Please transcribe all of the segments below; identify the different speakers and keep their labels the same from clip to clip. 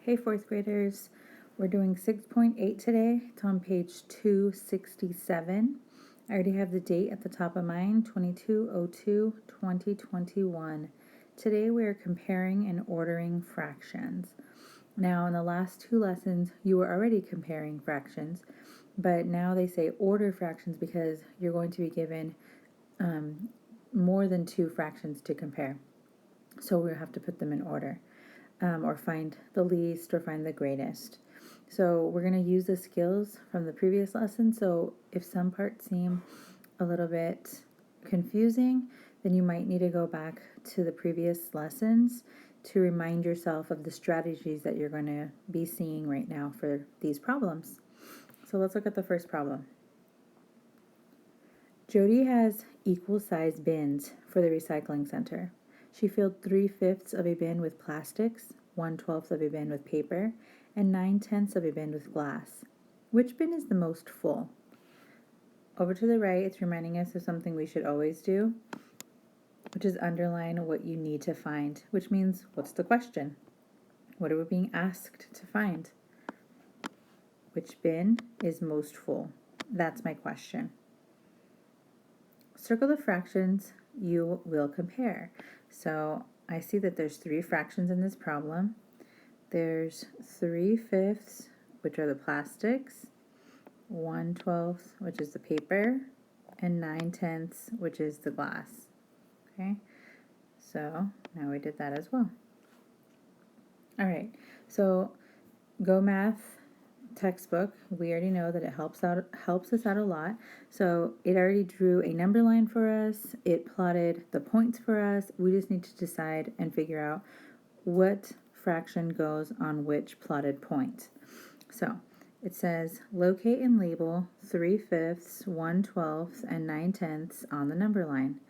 Speaker 1: Hey fourth graders, we're doing 6.8 today. It's on page 267. I already have the date at the top of mine, 22/02/2021. Today we are comparing and ordering fractions. Now in the last two lessons you were already comparing fractions, but now they say order fractions because you're going to be given more than two fractions to compare. So we'll have to put them in order. Or find the least or find the greatest. So we're going to use the skills from the previous lesson. So if some parts seem a little bit confusing, then you might need to go back to the previous lessons to remind yourself of the strategies that you're going to be seeing right now for these problems. So let's look at the first problem. Jody has equal size bins for the recycling center. She filled 3/5 of a bin with plastics, 1/12 of a bin with paper, and 9/10 of a bin with glass. Which bin is the most full? Over to the right, it's reminding us of something we should always do, which is underline what you need to find, which means what's the question? What are we being asked to find? Which bin is most full? That's my question. Circle the fractions you will compare. So I see that there's three fractions in this problem. There's 3/5, which are the plastics, 1/12, which is the paper, and 9/10, which is the glass. Okay, so now we did that as well. All right, so GoMath textbook, we already know that it helps us out a lot. So it already drew a number line for us, it plotted the points for us. We just need to decide and figure out what fraction goes on which plotted point. So it says locate and label 3/5, 1/12, and 9/10 on the number line.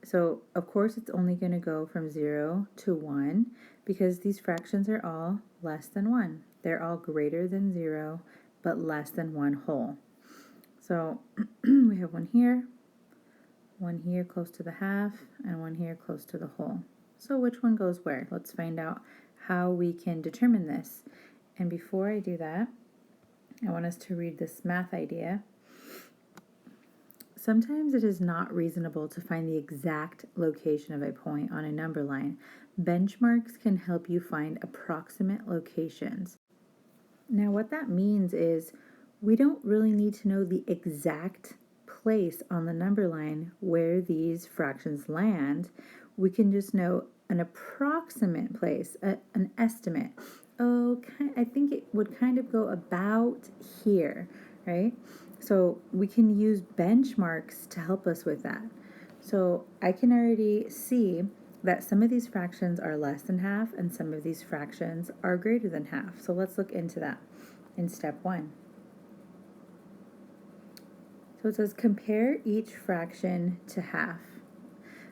Speaker 1: So of course it's only going to go from 0 to 1 because these fractions are all less than 1. They're all greater than 0 but less than 1 whole. So we have one here close to the half, and one here close to the whole. So which one goes where? Let's find out how we can determine this. And before I do that, I want us to read this math idea. Sometimes it is not reasonable to find the exact location of a point on a number line. Benchmarks can help you find approximate locations. Now what that means is we don't really need to know the exact place on the number line where these fractions land. We can just know an approximate place, an estimate. Oh, I think it would kind of go about here, right? So we can use benchmarks to help us with that. So I can already see that some of these fractions are less than half and some of these fractions are greater than half. So let's look into that in step 1. So it says compare each fraction to half.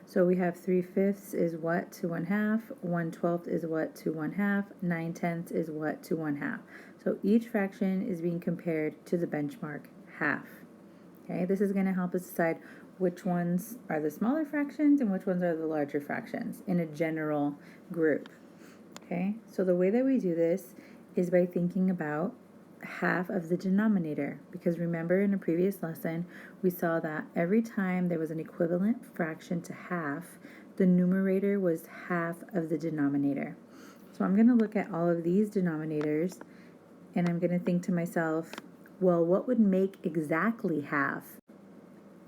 Speaker 1: So we have 3/5 is what to 1/2, 1/12 is what to 1/2, 9/10 is what to 1/2. So each fraction is being compared to the benchmark half. Okay, this is going to help us decide which ones are the smaller fractions and which ones are the larger fractions in a general group. Okay, so the way that we do this is by thinking about half of the denominator, because remember in a previous lesson we saw that every time there was an equivalent fraction to half, the numerator was half of the denominator. So I'm going to look at all of these denominators and I'm going to think to myself, well, what would make exactly half?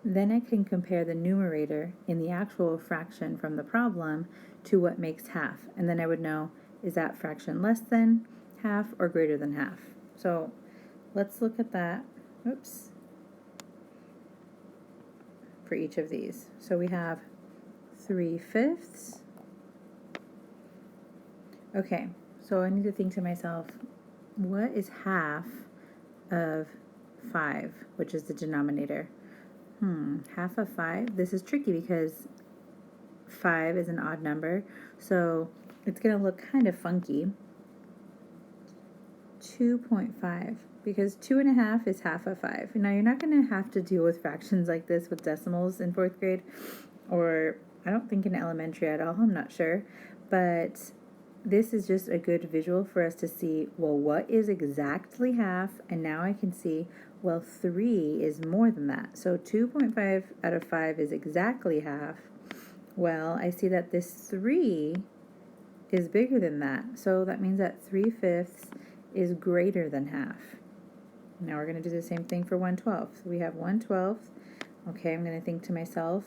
Speaker 1: Then I can compare the numerator in the actual fraction from the problem to what makes half, and then I would know, is that fraction less than half or greater than half? So let's look at that, for each of these. So we have 3/5. Okay, so I need to think to myself, what is half of 5, which is the denominator? Half of 5? This is tricky because 5 is an odd number, so it's going to look kind of funky. 2.5, because 2.5 is half of 5. Now you're not going to have to deal with fractions like this with decimals in 4th grade, or I don't think in elementary at all, I'm not sure, but this is just a good visual for us to see, well, what is exactly half? And now I can see, well, 3 is more than that. So 2.5 out of 5 is exactly half. Well, I see that this 3 is bigger than that. So that means that 3/5 is greater than half. Now we're going to do the same thing for 1/12. We have 1/12. Okay, I'm going to think to myself,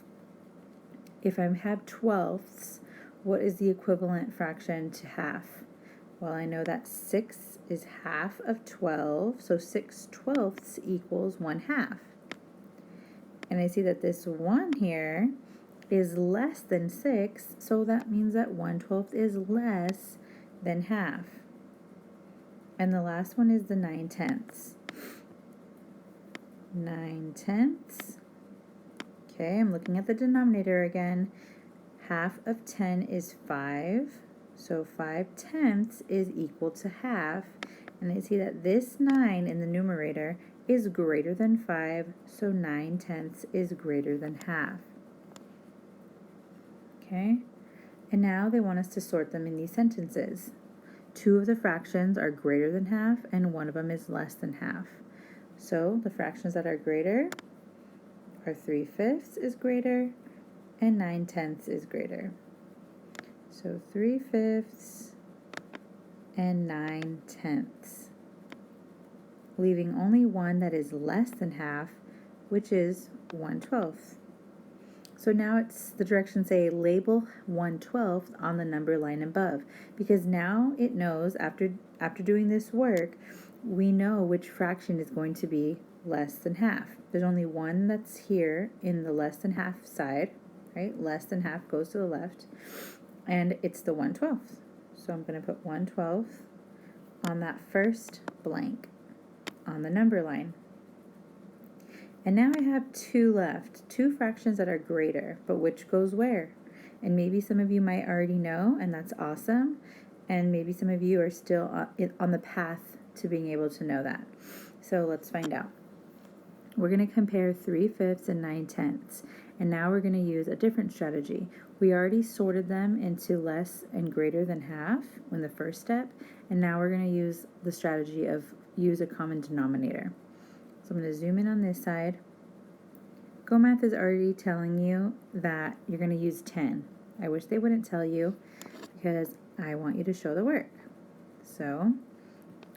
Speaker 1: if I have 12ths, what is the equivalent fraction to half? Well, I know that 6 is half of 12, so 6/12 equals 1/2. And I see that this 1 here is less than 6, so that means that 1/12 is less than half. And the last one is the 9/10. 9/10. Okay, I'm looking at the denominator again. Half of 10 is 5, so 5/10 is equal to half. And I see that this 9 in the numerator is greater than 5, so 9/10 is greater than half. Okay, and now they want us to sort them in these sentences. 2 of the fractions are greater than half, and 1 of them is less than half. So the fractions that are greater are 3/5 is greater, and 9/10 is greater. So 3/5 and 9/10, leaving only one that is less than half, which is 1/12. So now it's the directions say label 1/12 on the number line above, because now it knows after doing this work, we know which fraction is going to be less than half. There's only one that's here in the less than half side, right? Less than half goes to the left, and it's the 1/12. So I'm going to put 1/12 on that first blank on the number line. And now I have 2 left, 2 fractions that are greater, but which goes where? And maybe some of you might already know, and that's awesome, and maybe some of you are still on the path to being able to know that. So let's find out. We're going to compare 3/5 and 9/10, and now we're going to use a different strategy. We already sorted them into less and greater than half in the first step, and now we're going to use the strategy of use a common denominator. So I'm going to zoom in on this side. GoMath is already telling you that you're going to use 10. I wish they wouldn't tell you because I want you to show the work. So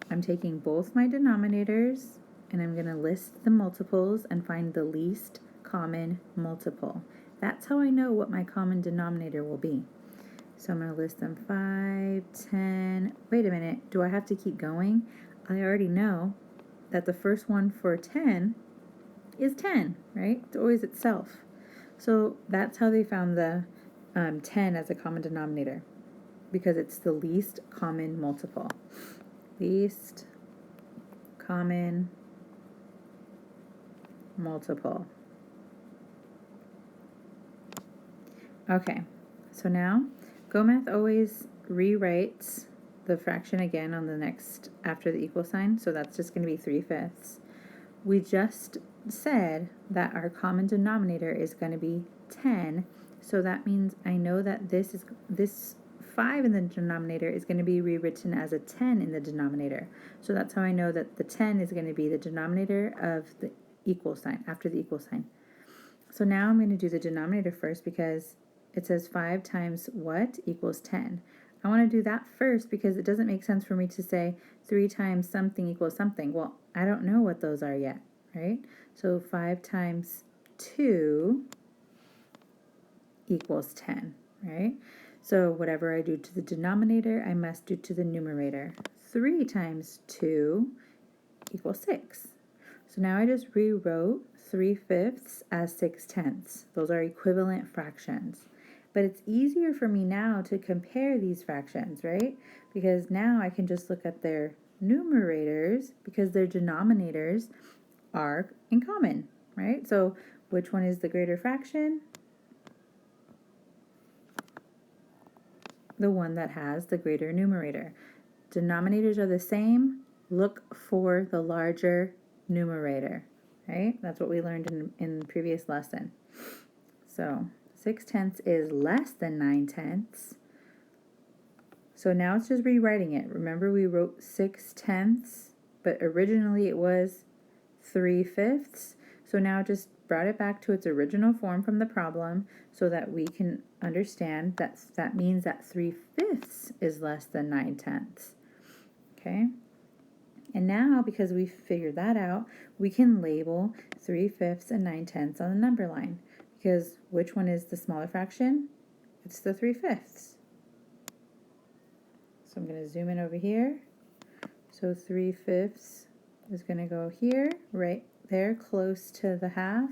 Speaker 1: I'm taking both my denominators and I'm going to list the multiples and find the least common multiple. That's how I know what my common denominator will be. So I'm going to list them 5, 10. Wait a minute, do I have to keep going? I already know that the first one for 10 is 10, right? It's always itself. So that's how they found the 10 as a common denominator, because it's the least common multiple. Least common multiple. Okay, so now GoMath always rewrites the fraction again on the next after the equal sign, so that's just going to be 3/5. We just said that our common denominator is going to be 10, so that means I know that this 5 in the denominator is going to be rewritten as a 10 in the denominator. So that's how I know that the 10 is going to be the denominator of the equal sign, after the equal sign. So now I'm going to do the denominator first because it says 5 times what equals 10. I want to do that first because it doesn't make sense for me to say 3 times something equals something. Well, I don't know what those are yet, right? So 5 times 2 equals 10, right? So whatever I do to the denominator, I must do to the numerator. 3 times 2 equals 6. So now I just rewrote 3/5 as 6/10. Those are equivalent fractions. But it's easier for me now to compare these fractions, right? Because now I can just look at their numerators because their denominators are in common, right? So which one is the greater fraction? The one that has the greater numerator. Denominators are the same. Look for the larger numerator, right? That's what we learned in the previous lesson. So 6/10 is less than 9/10. So now it's just rewriting it. Remember we wrote 6/10, but originally it was 3/5. So now just brought it back to its original form from the problem so that we can understand that means that 3/5 is less than 9/10. Okay? And now, because we figured that out, we can label 3/5 and 9/10 on the number line. Because which one is the smaller fraction? It's the 3/5. So I'm going to zoom in over here. So 3/5 is going to go here, right there, close to the half.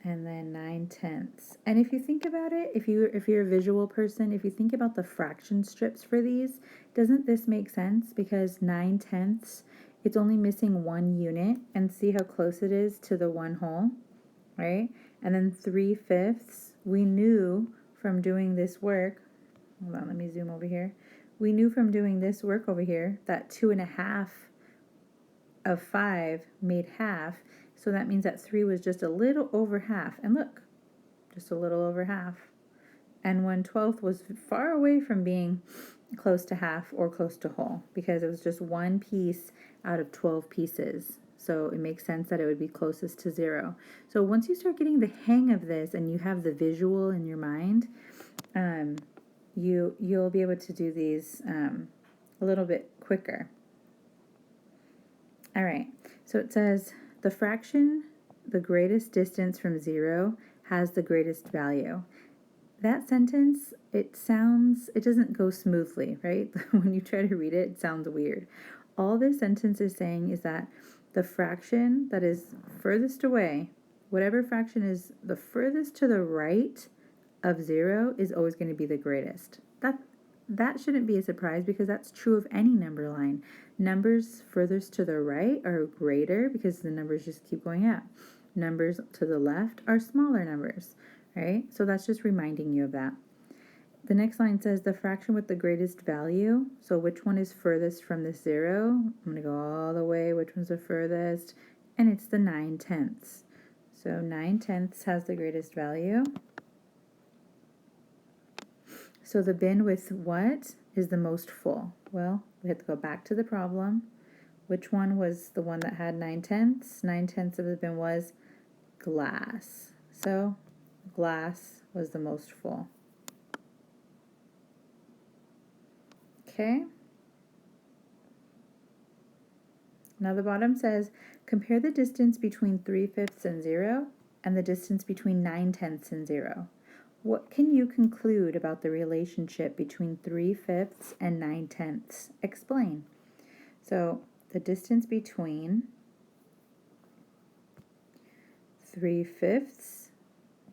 Speaker 1: And then 9/10. And if you think about it, if you're a visual person, if you think about the fraction strips for these, doesn't this make sense? Because 9/10, it's only missing one unit, and see how close it is to the one whole, right? And then 3/5, we knew from doing this work, hold on, let me zoom over here. We knew from doing this work over here that 2.5 of 5 made half. So that means that 3 was just a little over half. And look, just a little over half. And 1/12 was far away from being close to half or close to whole because it was just one piece out of 12 pieces. So it makes sense that it would be closest to 0. So once you start getting the hang of this and you have the visual in your mind, you'll be able to do these a little bit quicker. All right, so it says the fraction, the greatest distance from 0 has the greatest value. That sentence, it doesn't go smoothly, right? When you try to read it, it sounds weird. All this sentence is saying is that the fraction that is furthest away, whatever fraction is the furthest to the right of 0 is always going to be the greatest. That shouldn't be a surprise because that's true of any number line. Numbers furthest to the right are greater because the numbers just keep going up. Numbers to the left are smaller numbers, right? So that's just reminding you of that. The next line says the fraction with the greatest value. So which one is furthest from the 0? I'm going to go all the way. Which one's the furthest? And it's the 9/10. So 9/10 has the greatest value. So the bin with what is the most full? Well, we have to go back to the problem. Which one was the one that had 9/10? 9/10 of the bin was glass. So glass was the most full. Okay. Now the bottom says, compare the distance between 3/5 and 0 and the distance between 9/10 and 0. What can you conclude about the relationship between 3/5 and 9/10? Explain. So the distance between 3/5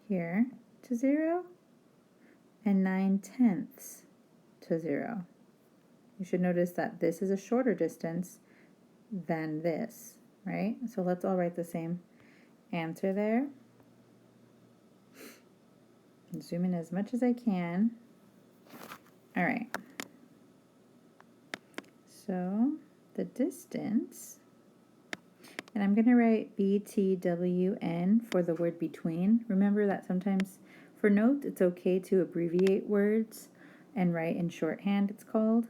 Speaker 1: here to 0 and 9/10 to 0. You should notice that this is a shorter distance than this, right? So let's all write the same answer there. Zoom in as much as I can. All right. So the distance, and I'm going to write BTWN for the word between. Remember that sometimes for notes it's okay to abbreviate words and write in shorthand, it's called.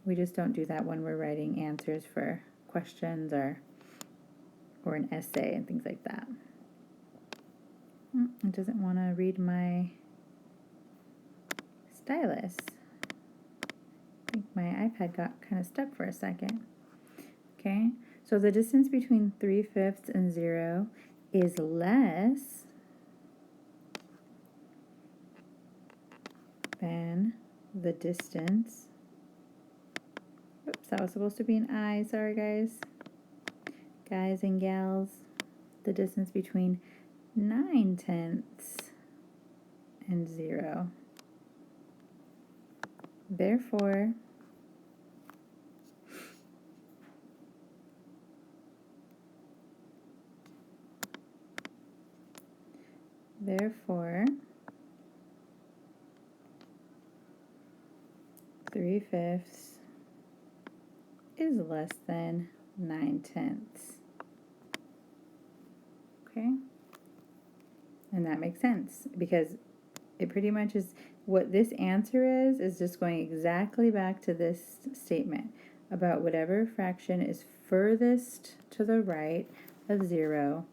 Speaker 1: We just don't do that when we're writing answers for questions or an essay and things like that. It doesn't want to read my stylus. I think my iPad got kind of stuck for a second. Okay, so the distance between 3/5 and 0 is less than the distance. Oops, that was supposed to be an I. Sorry, guys. Guys and gals. The distance between 9/10 and 0. Therefore, Therefore, 3/5 is less than 9/10. Okay? And that makes sense because it pretty much is what this answer is just going exactly back to this statement about whatever fraction is furthest to the right of 0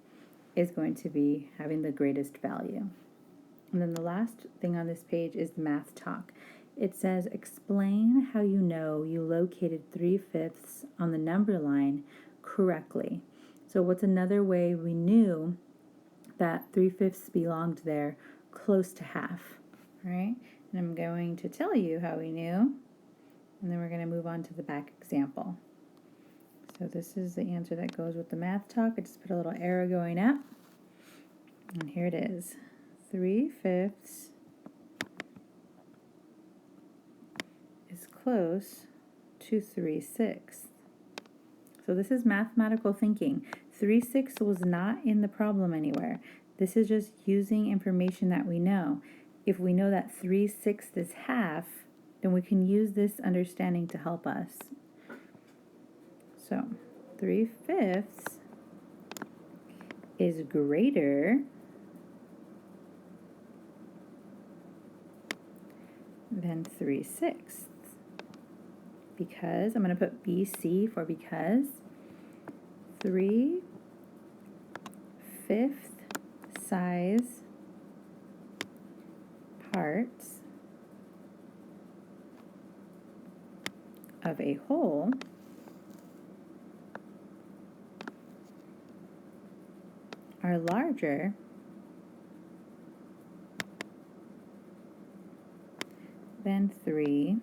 Speaker 1: is going to be having the greatest value. And then the last thing on this page is math talk. It says, explain how you know you located 3/5 on the number line correctly. So what's another way we knew that 3/5 belonged there close to half, right? And I'm going to tell you how we knew, and then we're going to move on to the back example. So this is the answer that goes with the math talk. I just put a little arrow going up, and here it is. 3/5 is close to 3/6. So this is mathematical thinking. 3/6 was not in the problem anywhere. This is just using information that we know. If we know that 3/6 is half, then we can use this understanding to help us. So 3/5 is greater than 3/6. Because, I'm going to put BC for because, 3/5 size parts of a whole are larger than 3/6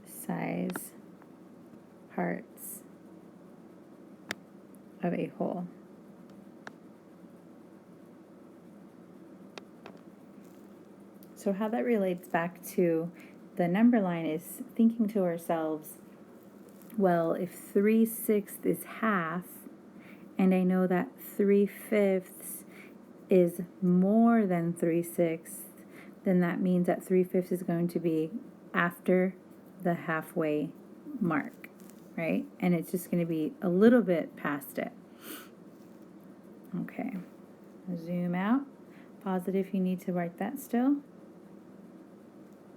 Speaker 1: size parts of a whole. So how that relates back to the number line is thinking to ourselves, well, if 3/6 is half, and I know that 3/5 is more than 3/6, then that means that 3/5 is going to be after the halfway mark, right? And it's just going to be a little bit past it. Okay, zoom out. Pause it if you need to write that still.